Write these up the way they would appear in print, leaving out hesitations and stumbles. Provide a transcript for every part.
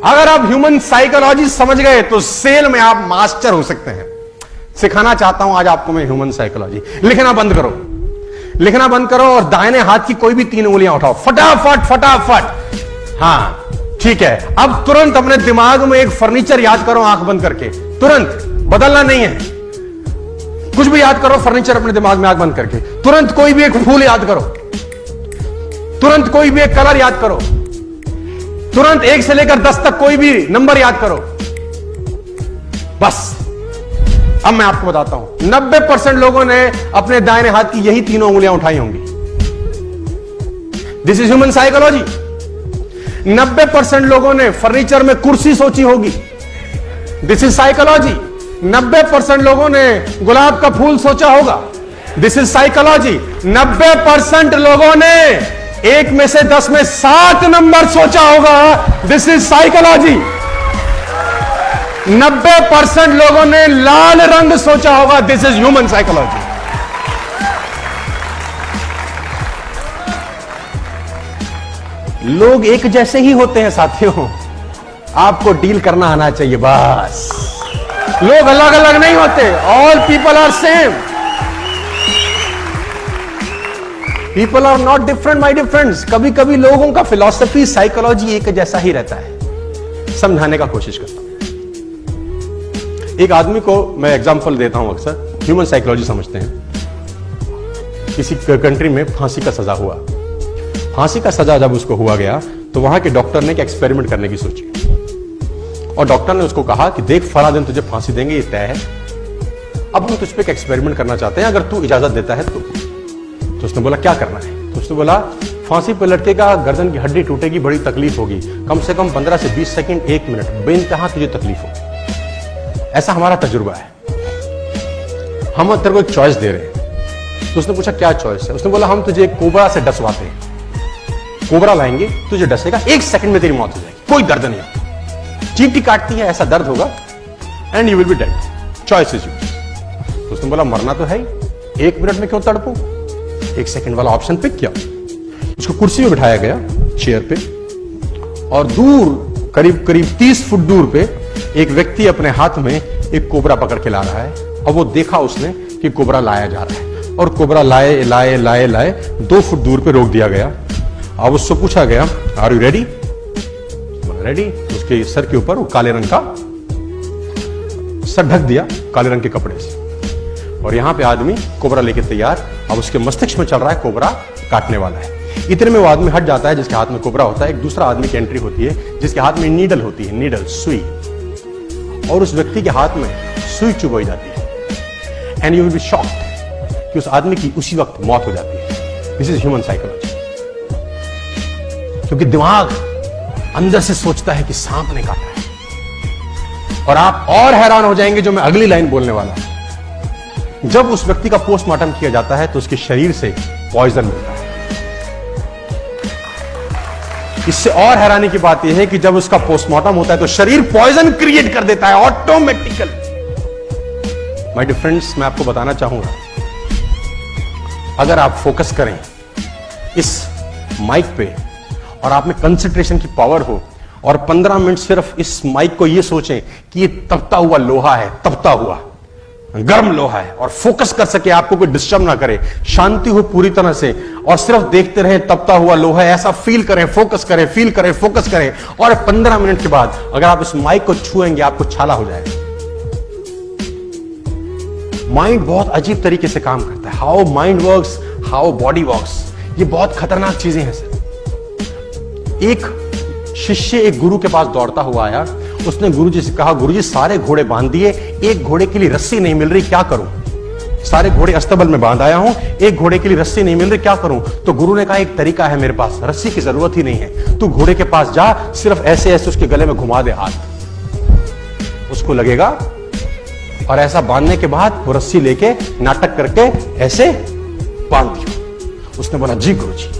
अगर आप human psychology समझ गए तो सेल में आप मास्टर हो सकते हैं। सिखाना चाहता हूं आज आपको मैं ह्यूमन साइकोलॉजी। लिखना बंद करो, लिखना बंद करो और दाहिने हाथ की कोई भी 3 उंगलियां उठाओ, फटाफट फटाफट। हां ठीक है, अब तुरंत अपने दिमाग में एक फर्नीचर याद करो आंख बंद करके, तुरंत, बदलना नहीं है, कुछ भी याद करो, फर्नीचर अपने दिमाग में आंख बंद करके, तुरंत कोई भी एक फूल याद करो, तुरंत कोई भी एक कलर याद करो, तुरंत 1 से लेकर 10 तक कोई भी नंबर याद करो। बस अब मैं आपको बताता हूं, 90% लोगों ने अपने दाहिने हाथ की यही 3 उंगलियां उठाई होंगी। This is human psychology. 90% लोगों ने फर्नीचर में कुर्सी सोची होगी। This is psychology. 90% लोगों ने गुलाब का फूल सोचा होगा। This is psychology. 90% लोगों ने 1 में से 10 में 7 नंबर सोचा होगा। This is psychology. 90% लोगों ने लाल रंग सोचा होगा। This is human psychology. लोग एक जैसे ही होते हैं साथियों, आपको डील करना आना चाहिए बस। लोग अलग अलग नहीं होते। All people are same. People are not different my dear friends. कभी कभी लोगों का फिलॉसफी, साइकोलॉजी एक जैसा ही रहता है। समझाने का कोशिश करता हूं। एक आदमी को मैं एग्जांपल देता हूं, अक्सर ह्यूमन साइकोलॉजी समझते हैं। किसी कंट्री में फांसी का सजा हुआ। फांसी का सजा जब उसको हुआ गया तो वहां के डॉक्टर ने एक एक्सपेरिमेंट करने की सोची और डॉक्टर ने उसको कहा कि देख फला दिन तुझे फांसी देंगे, ये तय है। अब हम तुझ पे एक एक्सपेरिमेंट करना चाहते हैं, अगर तू इजाजत देता है तो उसने बोला क्या करना है? तो उसने बोला फांसी पर लटकेगा, गर्दन की हड्डी टूटेगी, बड़ी तकलीफ होगी, कम से कम 15 से 20 सेकंड, 1 मिनट, बेइंतहा तुझे तकलीफ होगी। ऐसा हमारा तजुर्बा है। हम तेरे को एक चॉइस दे रहे हैं। तो उसने पूछा क्या चॉइस है? उसने बोला हम तुझे एक कोबरा से डसवाते हैं। कोबरा लाएंगे, तुझे डसेगा, 1 सेकंड में तेरी मौत हो जाएगी, कोई दर्द नहीं, चींटी काटती है ऐसा दर्द होगा and you will be dead, choice is yours. तो उसने बोला मरना तो है ही, 1 मिनट में क्यों तड़पूं? 1 सेकंड वाला ऑप्शन पिक किया। उसको कुर्सी में बिठाया गया, चेयर पे, और दूर करीब करीब 30 फुट दूर पे एक व्यक्ति अपने हाथ में एक कोबरा पकड़ के ला रहा है। और वो देखा उसने कि कोबरा लाया जा रहा है और कोबरा लाए लाए लाए लाए 2 फुट दूर पे रोक दिया गया। अब उससे पूछा गया आर यू रेडी? रेडी। उसके सर के ऊपर वो काले रंग का सर ढक दिया काले रंग के कपड़े से, और यहां पे आदमी कोबरा लेके तैयार। अब उसके मस्तिष्क में चल रहा है कोबरा काटने वाला है। इतने में वो आदमी हट जाता है जिसके हाथ में कोबरा होता है। एक दूसरा आदमी की एंट्री होती है जिसके हाथ में नीडल होती है, नीडल, सुई, और उस व्यक्ति के हाथ में सुई चुभोई जाती है। And you will be shocked कि उस आदमी की उसी वक्त मौत हो जाती है। This is human psychology. क्योंकि दिमाग अंदर से सोचता है कि सांप ने काटा है। और आप और हैरान हो जाएंगे जो मैं अगली लाइन बोलने वाला हूं। जब उस व्यक्ति का पोस्टमार्टम किया जाता है तो उसके शरीर से पॉइजन मिलता है। इससे और हैरानी की बात यह है कि जब उसका पोस्टमार्टम होता है तो शरीर पॉइजन क्रिएट कर देता है ऑटोमेटिकली। माय डियर फ्रेंड्स, मैं आपको बताना चाहूंगा, अगर आप फोकस करें इस माइक पे और आप में कंसंट्रेशन की पावर हो और 15 मिनट सिर्फ इस माइक को ये सोचें कि ये तपता हुआ लोहा है, तपता हुआ गर्म लोहा है, और फोकस कर सके, आपको कोई डिस्टर्ब ना करे, शांति हो पूरी तरह से, और सिर्फ देखते रहे तपता हुआ लोहा है, ऐसा फील करें, फोकस करें, फील करें, फोकस करें, और 15 मिनट के बाद अगर आप इस माइक को छुएंगे आपको छाला हो जाएगा। माइंड बहुत अजीब तरीके से काम करता है। How mind works, how body works, ये बहुत खतरनाक चीजें हैं सर। एक शिष्य एक गुरु के पास दौड़ता हुआ आया। उसने गुरुजी से कहा गुरुजी सारे घोड़े बांध दिए, एक घोड़े के लिए रस्सी नहीं मिल रही, क्या करूं? सारे घोड़े अस्तबल में बांध आया हूं, एक घोड़े के लिए रस्सी नहीं मिल रही, क्या करूं? तो गुरु ने कहा एक तरीका है मेरे पास, रस्सी की जरूरत ही नहीं है, तू घोड़े के पास जा, सिर्फ ऐसे ऐसे उसके गले में घुमा दे हाथ, उसको लगेगा, और ऐसा बांधने के बाद वो रस्सी लेके नाटक करके ऐसे बांध दिया। उसने बोला जी गुरुजी।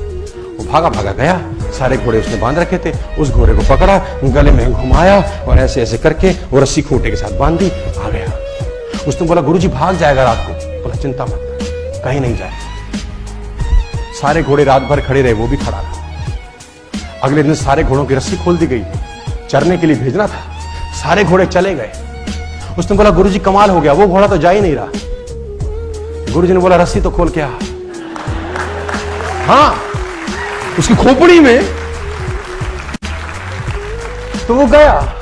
वो भागा भागा गया, सारे घोड़े उसने बांध रखे थे, उस घोड़े को पकड़ा, गले में घुमाया और ऐसे ऐसे करके वो रस्सी खूंटे के साथ बांध दी, आ गया। उसने बोला गुरुजी भाग जाएगा रात को। बोला चिंता मत कर, कहीं नहीं जाए। सारे घोड़े रात भर खड़े रहे, वो भी खड़ा रहा। अगले दिन सारे घोड़ों की रस्सी खोल दी गई, चरने के लिए भेजना था। सारे घोड़े चले गए। उसने बोला गुरुजी कमाल हो गया, वो घोड़ा तो जा ही नहीं रहा। गुरुजी ने बोला रस्सी तो खोल के आ। हाँ, उसकी खोपड़ी में। तो वो गया,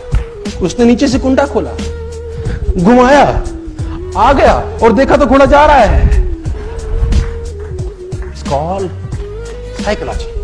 उसने नीचे से कुंडा खोला, घुमाया, आ गया और देखा तो घोड़ा जा रहा है। It's called psychology.